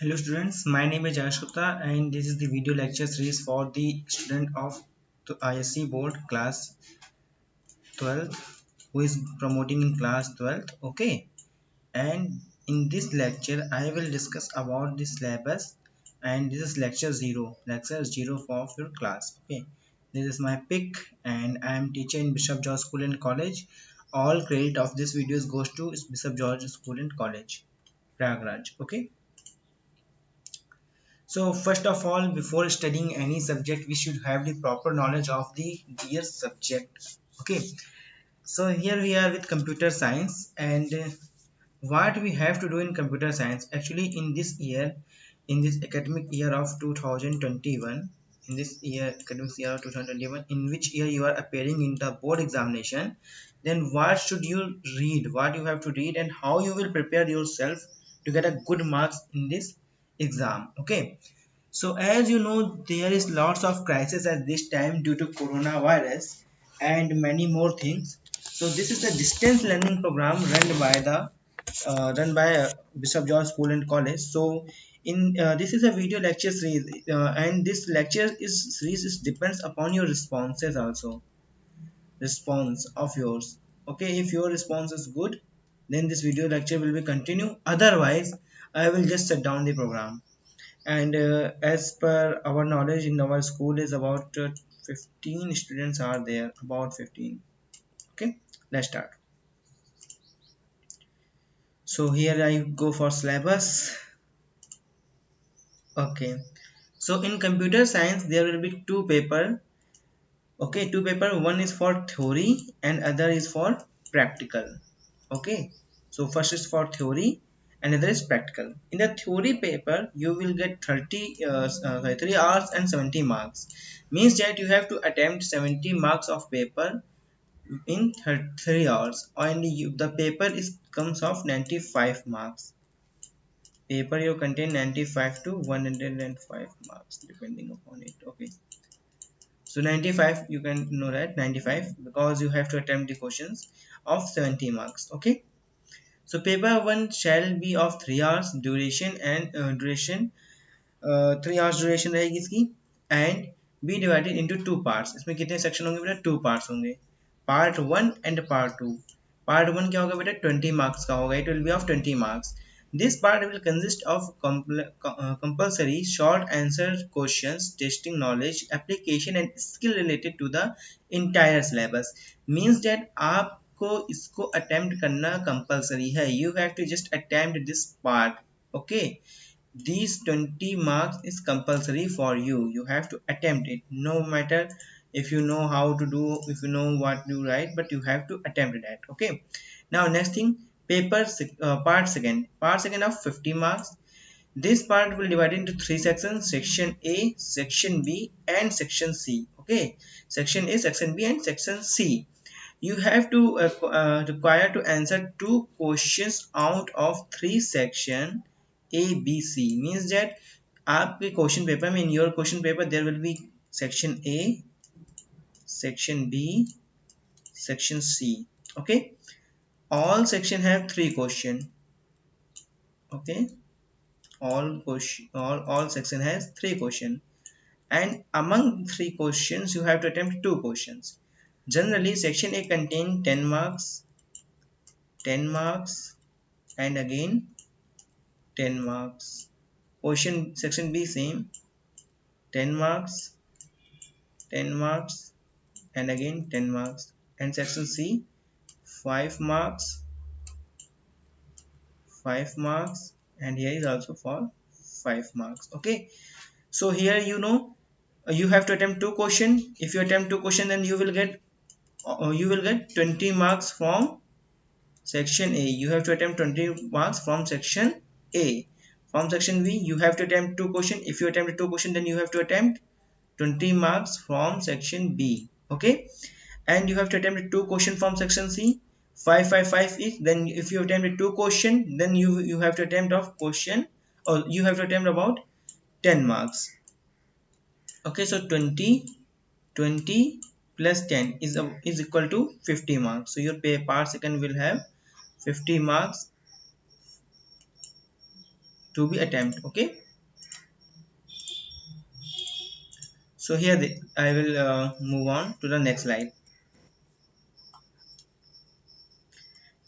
Hello students, my name is Jayesh Gupta and this is the video lecture series for the student of the ISC board class 12th who is promoting in class 12th. Okay, and in this lecture I will discuss about the syllabus, and this is lecture 0 for your class. Okay, this is my pick and I am teacher in Bishop George School and College. All credit of this videos goes to Bishop George School and College, Prayagraj. Okay. So first of all, before studying any subject, we should have the proper knowledge of the dear subject. Okay. So here we are with computer science, and what we have to do in computer science actually in this year, in this academic year of 2021, in this year academic year of 2021, in which year you are appearing in the board examination, then what should you read, what you have to read, and how you will prepare yourself to get a good marks in this exam. Okay, so as you know, there is lots of crisis at this time due to coronavirus and many more things. So this is a distance learning program run by Bishop George School and College. So in this is a video lecture series, and this lecture is series is depends upon your responses also, response of yours. Okay, if your response is good, then this video lecture will be continue. Otherwise, I will just shut down the program. And as per our knowledge in our school is about 15 students are there, about 15. Okay, let's start. So here I go for syllabus. Okay, so in computer science there will be two paper. Okay, two paper, one is for theory and other is for practical. Okay, so first is for theory and other is practical. In the theory paper you will get 3 hours and 70 marks, means that you have to attempt 70 marks of paper in 3 hours, and the paper is comes of 95 marks. Paper you contain 95 to 105 marks depending upon it. Okay, so 95 you can know that 95 because you have to attempt the questions of 70 marks. Okay, so paper 1 shall be of 3 hours duration and 3 hours duration रहेगी इसकी, and be divided into two parts. इसमें कितने section होंगे बेटा? Two parts होंगे, part 1 and part 2. Part 1 क्या होगा बेटा? 20 मार्क्स का होगा, it will be of 20 marks. This part will consist of compulsory short answer questions testing knowledge, application and skill related to the entire syllabus. Means that आपको इसको attempt करना compulsory है. You have to just attempt this part. Okay, these 20 marks is compulsory for you. You have to attempt it, no matter if you know how to do, if you know what to write, but you have to attempt that. Okay, now next thing, part second of 50 marks. This part will divide into three sections: section A, section B and section C. Okay, section A, section B and section C. You have to require to answer two questions out of three section A, B, C. Means that आपके question paper में, in your question paper there will be section A, section B, section C. Okay, all section have three question. Okay, all section has three question, and among three questions you have to attempt two questions. Generally section A contain 10 marks, 10 marks and again 10 marks. Question section B same, 10 marks, 10 marks and again 10 marks. And section C 5 marks, 5 marks and here is also for 5 marks. Okay, so here you have to attempt two question. If you attempt two question, then you will get 20 marks from section A. You have to attempt 20 marks from section A. From section B you have to attempt two question. If you attempt two question, then you have to attempt 20 marks from section B. Okay, and you have to attempt two question from section C. 5 5 5 each. Then if you attempt two question, then you have to attempt of question, or you have to attempt about 10 marks. Okay, so 20 plus 10 is equal to 50 marks. So your part second will have 50 marks. to be attempt. Okay, so here I will move on to the next slide.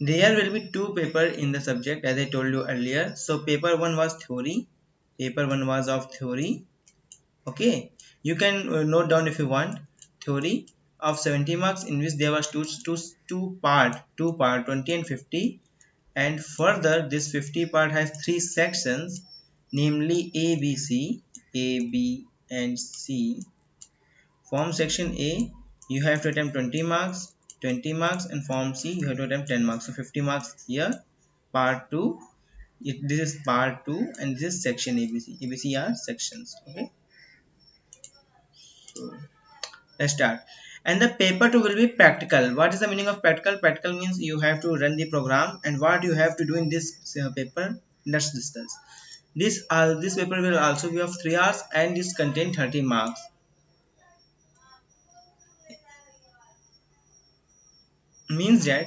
There will be two paper in the subject as I told you earlier. So paper 1 was theory. Paper 1 was of theory. Okay, you can note down if you want. Theory of 70 marks, in which there was two part 20 and 50, and further this 50 part has three sections, namely A, B, C. A, B and C. Form section A, you have to attempt 20 marks, 20 marks, and form C, you have to attempt 10 marks. So 50 marks here. Part 2, this is part 2, and this is section ABC. ABC are sections. Okay, so let's start. And the paper 2 will be practical. What is the meaning of practical? Practical means you have to run the program, and what you have to do in this paper, let's discuss. This paper will also be of 3 hours, and this contain 30 marks. Means that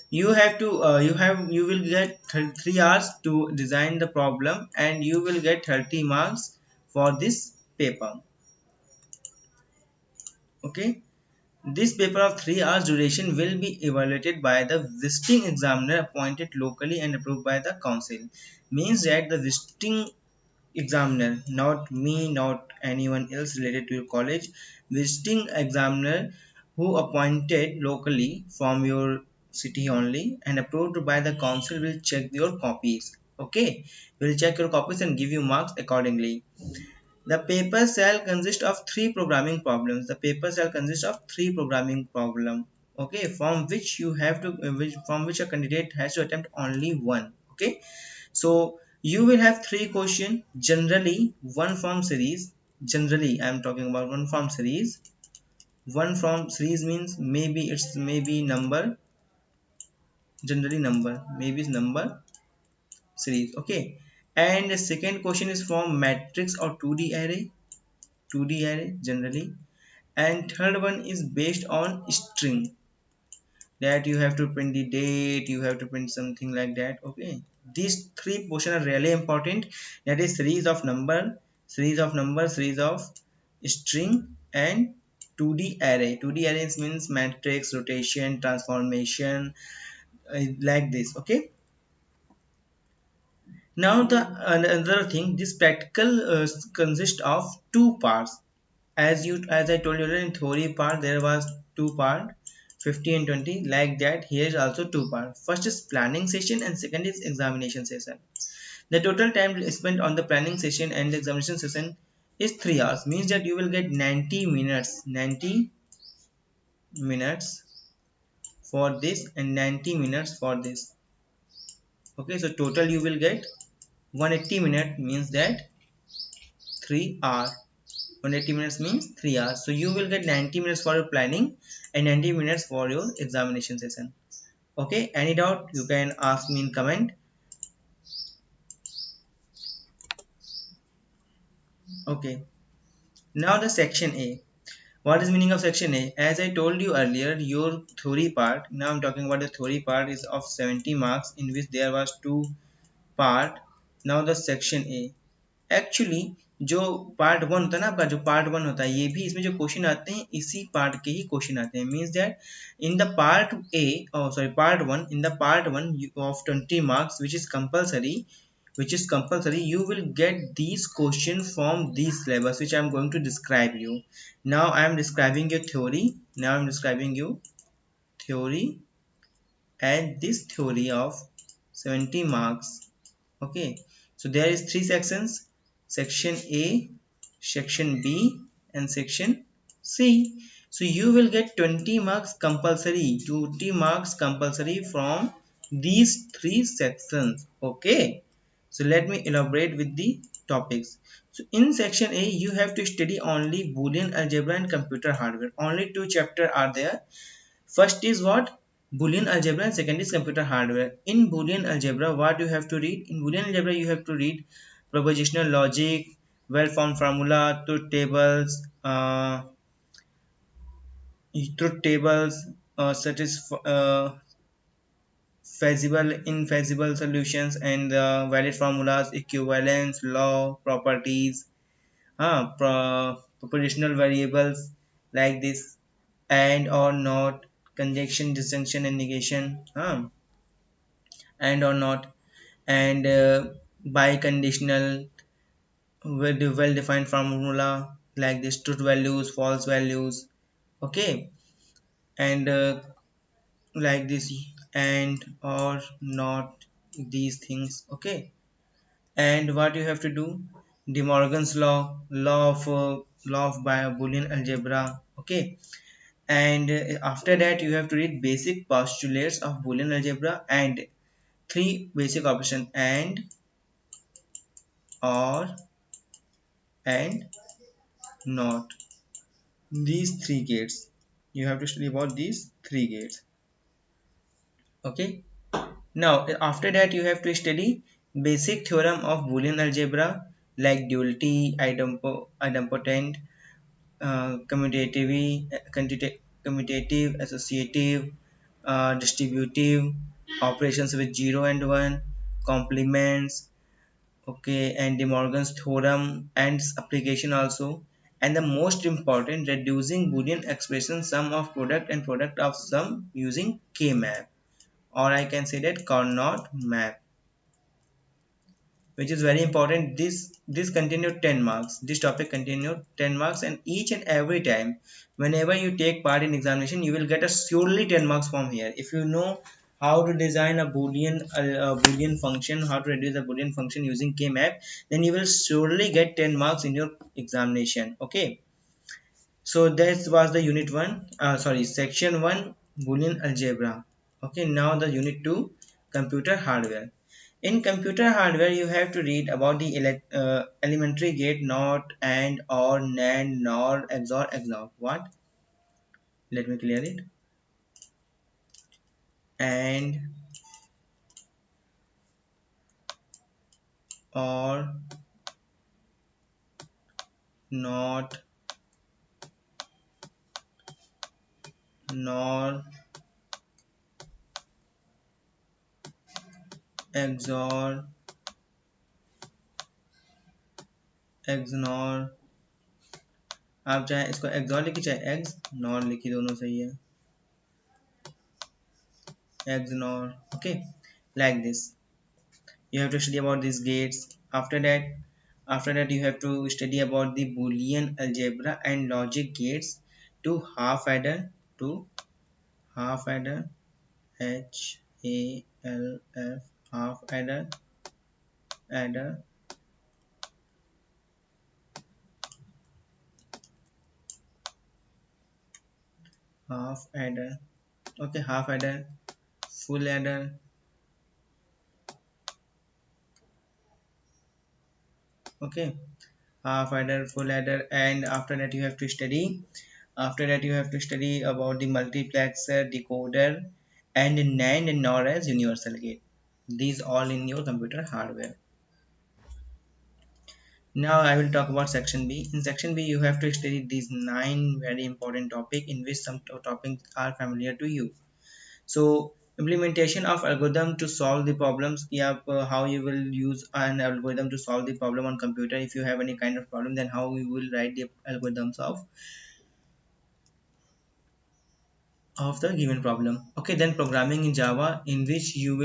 you will get 3 hours to design the problem, and you will get 30 marks for this paper. Okay, this paper of 3 hours duration will be evaluated by the visiting examiner appointed locally and approved by the council. Means that the visiting examiner, not me, not anyone else related to your college, visiting examiner who appointed locally from your city only and approved by the council will check your copies. Okay, will check your copies and give you marks accordingly. The paper shall consist of three programming problems. The paper shall consist of three programming problem. Okay, from which you have to from which a candidate has to attempt only one. Okay, so you will have three questions. Generally, one from series. Generally, I am talking about one from series. One from series means maybe number. Generally number, maybe it's number series. Okay, and the second question is from matrix or 2D array. 2D array generally. And third one is based on string, that you have to print the date, you have to print something like that. Okay, these three portions are really important, that is series of number, series of string, and 2D array. 2D arrays means matrix, rotation, transformation, like this. Okay, now the another thing, this practical consists of two parts. As I told you in theory part there was two part, 50 and 20, like that here is also two part. First is planning session and second is examination session. The total time spent on the planning session and the examination session is 3 hours. Means that you will get 90 minutes for this and 90 minutes for this. Okay, so total you will get 180 minutes, means that 3 hours. 180 minutes means 3 hours. So you will get 90 minutes for your planning and 90 minutes for your examination session. Okay, any doubt you can ask me in comment. Okay, now the section A. What is meaning of section A? As I told you earlier, your theory part, now I'm talking about the theory part, is of 70 marks, in which there was two part. Now the section A, actually जो part one होता है ना आपका, जो part one होता है, ये भी इसमें जो क्वेश्चन आते हैं इसी पार्ट के ही क्वेश्चन आते हैं. Means that in the part A, sorry part one, in the part one of 20 marks which is compulsory, you will get these questions from these syllabus which I am going to describe you. Now I am describing your theory. Now I am describing you theory, and this theory of 70 marks. Okay, so there is three sections: section A, section B, and section C. So you will get 20 marks compulsory, 20 marks compulsory from these three sections. Okay, so let me elaborate with the topics. So in section A you have to study only Boolean algebra and computer hardware. Only two chapters are there. First is what? Boolean algebra, and second is computer hardware. In Boolean algebra, what you have to read? In Boolean algebra, you have to read propositional logic, well-formed formula, truth tables, such as feasible infeasible solutions and the valid formulas, equivalence law, properties, propositional variables like this, and or not, conjunction, disjunction, and negation, and or not, and biconditional, well defined formula like this, truth values, false values, okay, and like this, and or not, these things, okay. And what you have to do, De Morgan's law, law of Boolean algebra, okay. And after that you have to read basic postulates of Boolean algebra and three basic options, and or and not, these three gates. You have to study about these three gates, okay. Now after that you have to study basic theorem of Boolean algebra like duality, idempotent, commutative, associative, distributive, operations with 0 and 1, complements, okay, and De Morgan's theorem and its application also. And the most important, reducing Boolean expression sum of product and product of sum using K-map, or I can say that Carnot map, which is very important. This continued 10 marks, this topic continued 10 marks, and each and every time whenever you take part in examination you will get a surely 10 marks from here. If you know how to design a boolean function, how to reduce a boolean function using K-map, then you will surely get 10 marks in your examination, okay. So that was the unit 1, sorry, section 1, Boolean algebra. Okay, now the unit 2, computer hardware. In computer hardware you have to read about the elementary gate, not, and, or, NAND, NOR, XOR, XOR. What? Let me clear it. And, or, not, NOR, XOR, XNOR. आप चाहे इसको XOR लिखिए चाहे XNOR लिखिए, दोनों सही है, XNOR, okay, like this. You have to study about these gates. After that you have to study about the Boolean algebra and logic gates to half adder, to half adder, HALF, half adder, adder, half adder, okay, half adder, full adder, okay, half adder, full adder. And after that you have to study, about the multiplexer, decoder, and NAND and NOR as universal gate. These all in your computer hardware. Now I will talk about section B. In section B you have to study these 9 very important topics in which some topics are familiar to you. So implementation of algorithm to solve the problems, how you will use an algorithm to solve the problem on computer. If you have any kind of problem, then how you will write the algorithms of the given problem, okay. Then programming in Java, in which you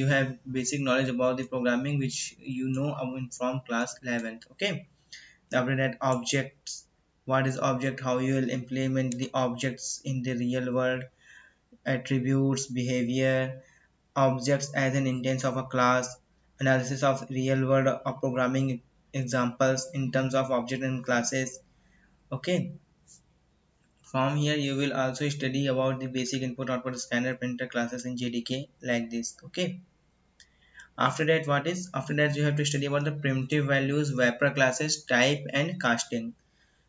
have basic knowledge about the programming which you know from class 11th, okay. After that, objects, what is object, how you will implement the objects in the real world, attributes, behavior, objects as an instance of a class, analysis of real world of programming examples in terms of object and classes, okay. From here you will also study about the basic input output scanner printer classes in JDK like this, okay. After that you have to study about the primitive values, wrapper classes, type, and casting.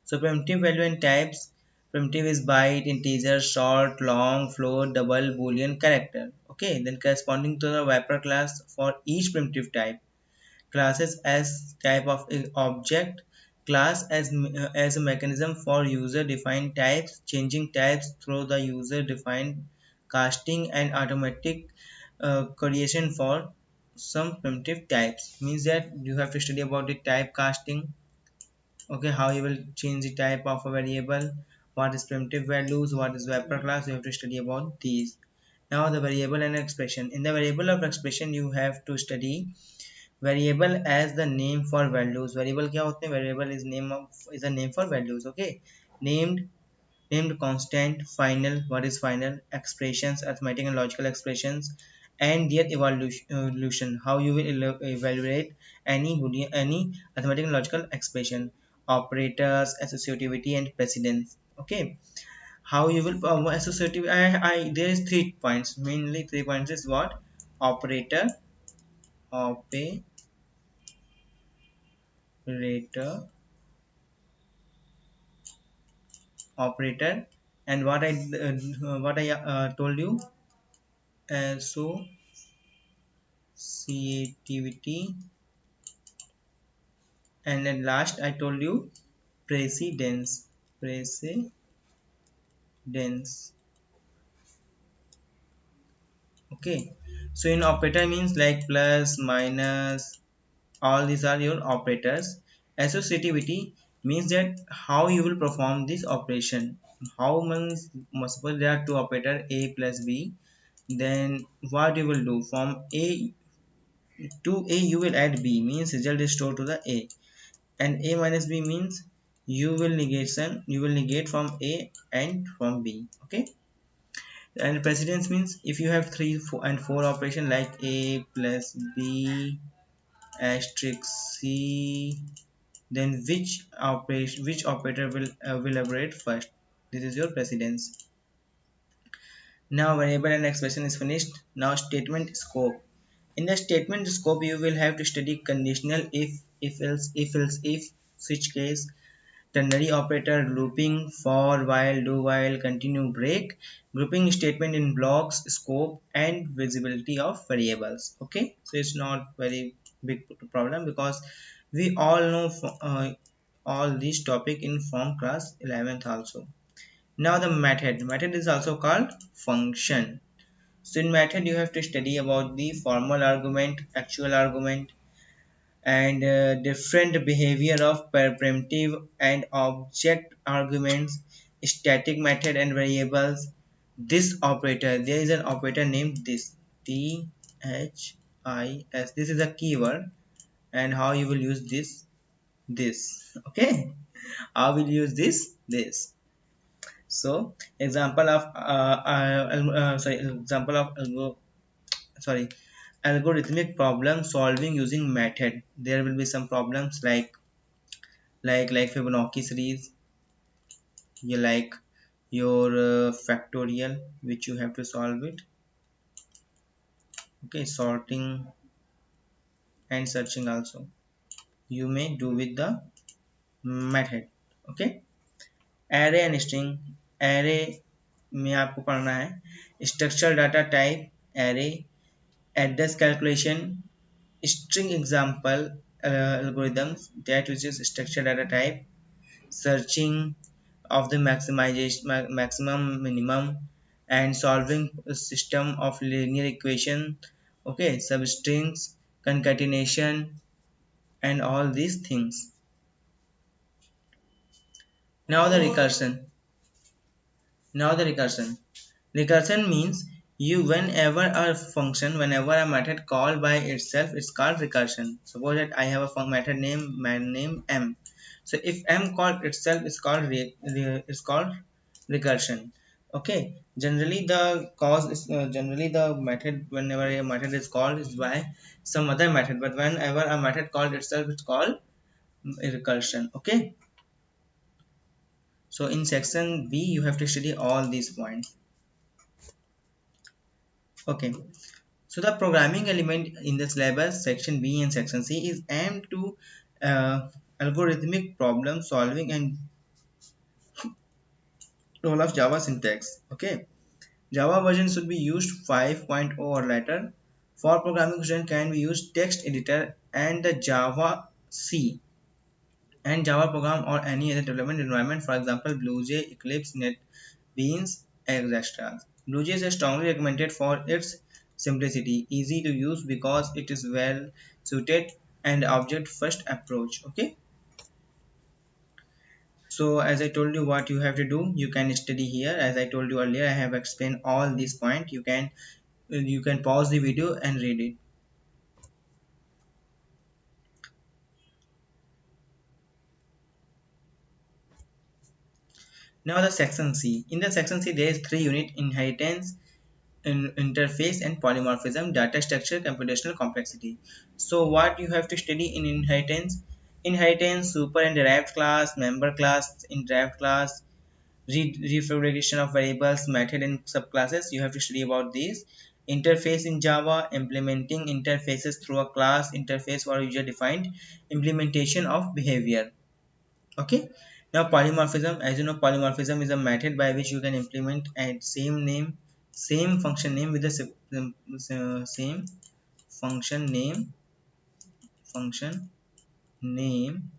So primitive value and types, primitive is byte, integer, short, long, float, double, boolean, character, okay. Then corresponding to the wrapper class for each primitive type, classes as type of object, class as a mechanism for user defined types, changing types through the user defined casting, and automatic creation for some primitive types, means that you have to study about the type casting. Okay, how you will change the type of a variable, what is primitive values, what is vector class, you have to study about these. Now the variable and expression. In the variable of expression you have to study variable as the name for values. Variable क्या होते हैं? Variable is a name for values. Okay, named named constant, final, what is final, expressions, arithmetic and logical expressions, and their evolution, how you will evaluate any arithmetic and logical expression, operators, associativity and precedence. Okay, how you will associative, there is 3 points, mainly 3 points is what? Operator, operator, operator, and what I told you, associativity, and then last I told you precedence. Precedence. Okay, so in operator means like plus, minus, all these are your operators. Associativity means that how you will perform this operation. How means, suppose there are two operator a plus b, then what you will do, from a to a you will add b, means result is stored to the a, and a minus b means you will negate from a and from b. Okay, and precedence means if you have 3 4 and 4 operation like a plus b asterisk c, then which operator will operate first, this is your precedence. Now variable and expression is finished. Now statement scope. In the statement scope you will have to study conditional, if switch case, ternary operator, looping, for, while, do while, continue, break, grouping statement in blocks, scope, and visibility of variables. Okay, so it's not very big problem because we all know all these topic in from class 11th also. Now the method is also called function. So in method you have to study about the formal argument, actual argument, and different behavior of primitive and object arguments, static method and variables. This operator, there is an operator named this, this, this is a keyword, and how you will use this. Okay, how will you use this. So example of example of sorry algorithmic problem solving using method. There will be some problems like Fibonacci series, you like your factorial which you have to solve it. Okay, sorting and searching also you may do with the method. Okay, array and string. array में आपको पढ़ना है structural data type array, address calculation, string example, algorithms that uses structured data type, searching of the maximum minimum, and solving a system of linear equation. Okay, substrings, concatenation, and all these things. Now the recursion. Recursion means you, whenever a function, whenever a method called by itself, it's called recursion. Suppose that I have a method name m. So if m called itself, it's called recursion. Okay. Generally the cause is generally the method, whenever a method is called is by some other method, but whenever a method called itself, it's called recursion. Okay. So in section B you have to study all these points. Okay. So the programming element in the syllabus section B and section C is aimed to algorithmic problem solving and role of Java syntax. Okay, Java version should be used 5.0 or later. For programming student can be used text editor and the Java C and Java program or any other development environment, for example BlueJ, Eclipse, NetBeans, etc. BlueJ is strongly recommended for its simplicity, easy to use because it is well suited and object first approach. Okay, so as I told you what you have to do, you can study here. As I told you earlier, I have explained all these points. You can pause the video and read it. Now the section C. In the section C, there is three unit: inheritance, interface, and polymorphism, data structure, computational complexity. So what you have to study in inheritance? Inheritance, super and derived class, member class, in derived class, refabrication of variables, method and subclasses. You have to study about these. Interface in Java, implementing interfaces through a class interface or user defined implementation of behavior. Okay, now polymorphism. As you know, polymorphism is a method by which you can implement a same function name with the same function name function name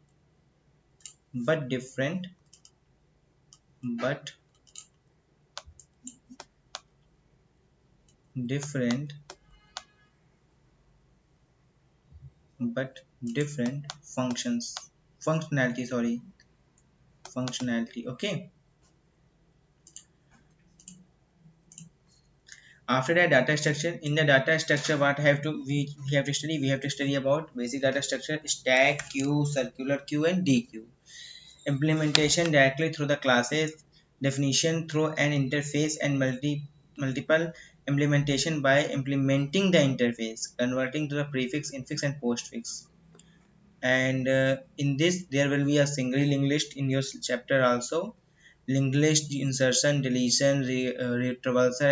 but but different but different functionality. Okay, after that, data structure. In the data structure, what we have to study about basic data structure: stack, queue, circular queue, and dequeue. Implementation directly through the classes, definition through an interface, and multiple implementation by implementing the interface, converting to the prefix, infix, and postfix. And in this there will be a single linked list in your chapter also. Linked list, insertion, deletion, traversal,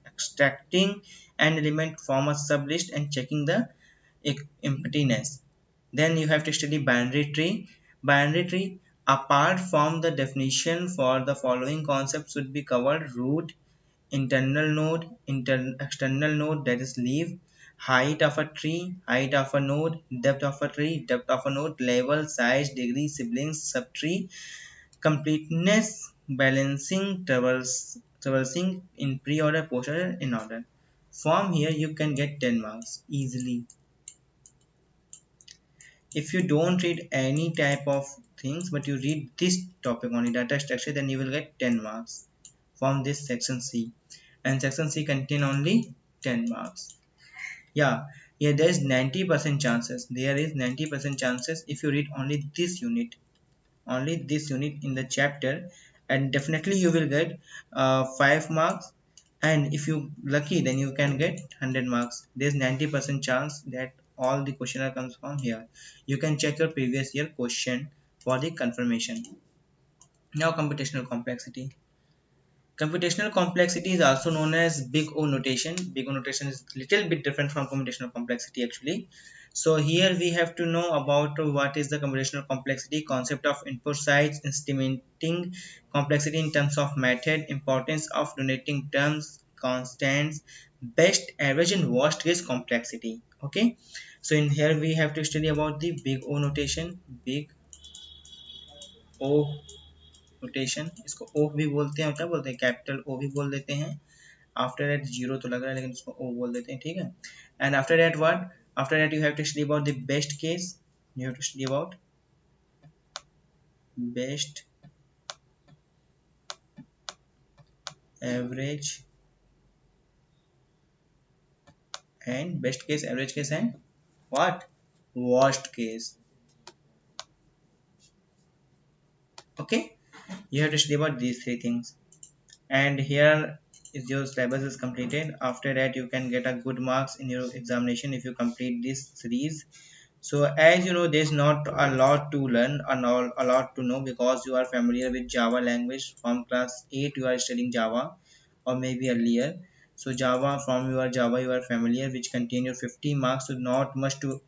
extracting an element from a sublist, and checking the emptiness. Then you have to study binary tree. Binary tree, apart from the definition for the following concepts should be covered: root, internal node, external node, that is leaf, height of a tree, height of a node, depth of a tree, depth of a node, level, size, degree, siblings, subtree, completeness, balancing, traversing in pre-order, post-order, in order. From here you can get 10 marks easily. If you don't read any type of things but you read this topic only, data structure, then you will get 10 marks from this section C. And section C contain only 10 marks. Yeah, yeah, there is 90% chances. There is 90% chances if you read only this unit in the chapter, and definitely you will get 5 marks. And if you lucky, then you can get 100 marks. There's 90% chance that all the questionnaire comes from here. You can check your previous year question for the confirmation. Now computational complexity. Computational complexity is also known as big O notation. Big O notation is little bit different from computational complexity actually. So here we have to know about what is the computational complexity, concept of input size, estimating complexity in terms of method, importance of donating terms, constants, best, average, and worst case complexity. Okay, so in here we have to study about the big O notation. Big O rotation, इसको ओ भी बोलते हैं, क्या बोलते हैं, capital ओ भी बोल देते हैं. आफ्टर दैट जीरो तो लग रहा है लेकिन इसको ओ बोल देते हैं, ठीक है. And after that what, after that you have to study about the best case. You have to study about best, average, and best case, average case, and what, worst case. Okay, you have to study about these three things. And here is your syllabus is completed. After that you can get a good marks in your examination if you complete this series. So as you know, there's not a lot to learn and a lot to know because you are familiar with Java language. From class 8 you are studying Java, or maybe earlier. So Java, from your Java you are familiar, which contain your 50 marks. So not much to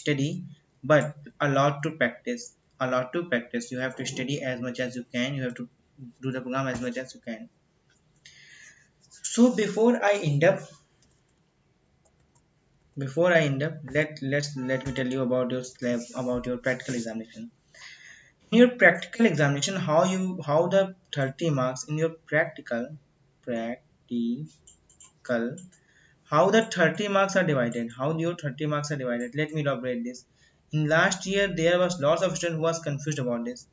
study, but a lot to practice. A lot to practice. You have to study as much as you can. You have to do the program as much as you can. So before I end up, let me tell you about your about your practical examination. In your practical examination, how the 30 marks in your practical, How the 30 marks are divided, how your 30 marks are divided, let me elaborate this. In last year there was lots of students who was confused about this.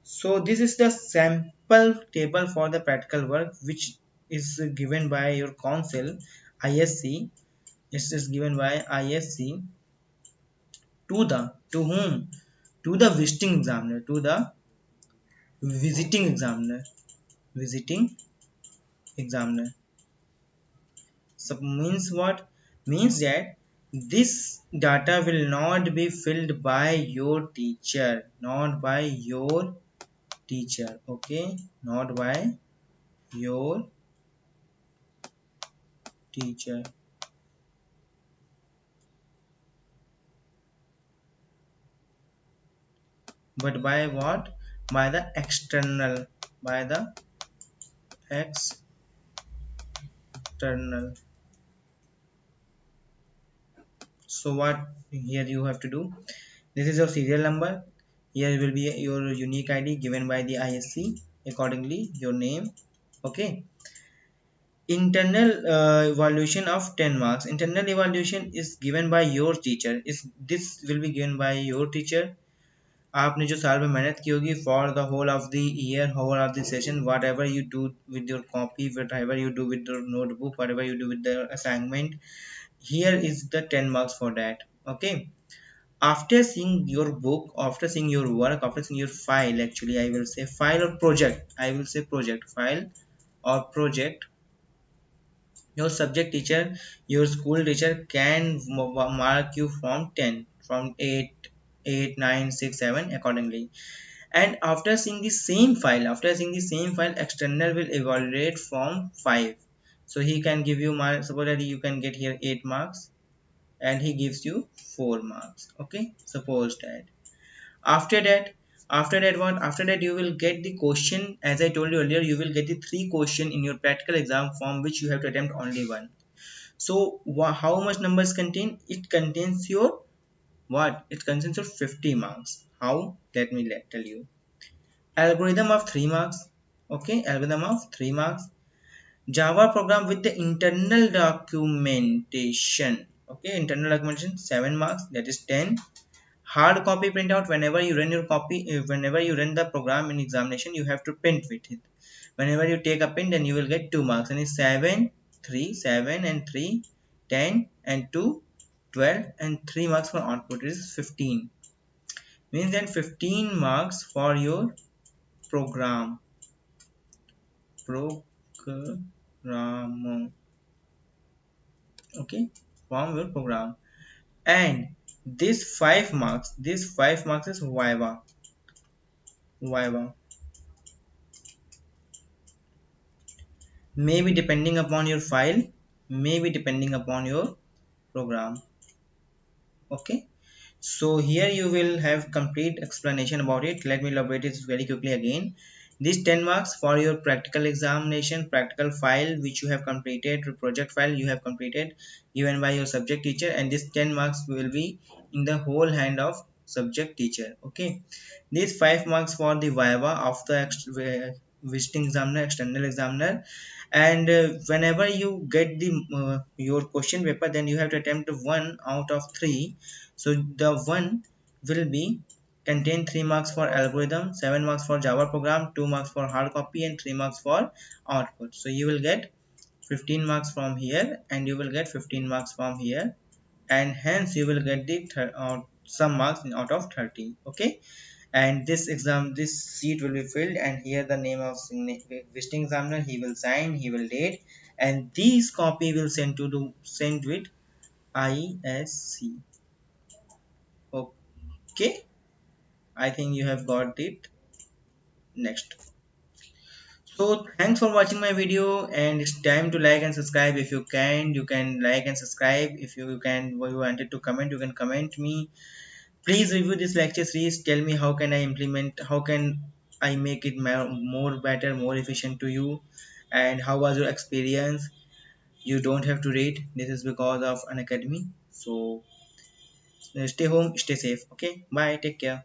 So this is the sample table for the practical work which is given by your council, ISC. This is given by ISC to the, to whom, to the visiting examiner, to the visiting examiner, visiting examiner. So means what? Means that this data will not be filled by your teacher, not by your teacher, okay, not by your teacher, but by what? By the external, by the external. So what here you have to do, this is your serial number, here will be your unique ID given by the ISC, accordingly your name, okay. Internal evaluation of 10 marks, internal evaluation is given by your teacher, is this will be given by your teacher. आपने जो साल में मेहनत की होगी for the whole of the year, whole of the session, whatever you do with your copy, whatever you do with your notebook, whatever you do with the assignment, here is the 10 marks for that, okay. After seeing your book, after seeing your work, after seeing your file, actually I will say file or project, I will say project, file or project, your subject teacher, your school teacher can mark you from 10, from 8, 8, 9, 6, 7 accordingly. And after seeing the same file, after seeing the same file, external will evaluate from 5. So he can give you marks, suppose that you can get here 8 marks and he gives you 4 marks, okay, suppose that. After that, after that what, after that you will get the question, as I told you earlier, you will get the 3 question in your practical exam form which you have to attempt only one. So how much numbers contain? It contains your what? It contains your 50 marks. How? Let me tell you. Algorithm of 3 marks. Okay, algorithm of 3 marks. Java program with the internal documentation. Okay, internal documentation 7 marks. That is 10. Hard copy printout, whenever you run your copy, whenever you run the program in examination, you have to print with it. Whenever you take a print, then you will get 2 marks, and it's 7, 3, 7 and 3, 10 and 2, 12 and 3 marks for output is 15. Means that 15 marks for your program, program, okay, from your program. And this 5 marks is Viva, Viva. Maybe depending upon your file, maybe depending upon your program, okay. So here you will have complete explanation about it. Let me elaborate it very quickly again. These 10 marks for your practical examination, practical file which you have completed, project file you have completed, given by your subject teacher, and this 10 marks will be in the whole hand of subject teacher, okay. These 5 marks for the viva of the visiting examiner, external examiner. And whenever you get the your question paper, then you have to attempt one out of three. So the one will be contain 3 marks for algorithm, 7 marks for Java program, 2 marks for hard copy and 3 marks for output. So you will get 15 marks from here and you will get 15 marks from here, and hence you will get the some marks out of 30, okay. And this exam, this seat will be filled, and here the name of visiting examiner, he will sign, he will date, and these copy will send to the send with ISC, okay. I think you have got it. Next, so thanks for watching my video, and it's time to like and subscribe. If you can like and subscribe. If you can, you wanted to comment, you can comment me. Please review this lecture series, tell me how can I implement, how can I make it more better, more efficient to you, and how was your experience. You don't have to rate, this is because of an academy. So stay home, stay safe, okay, bye, take care.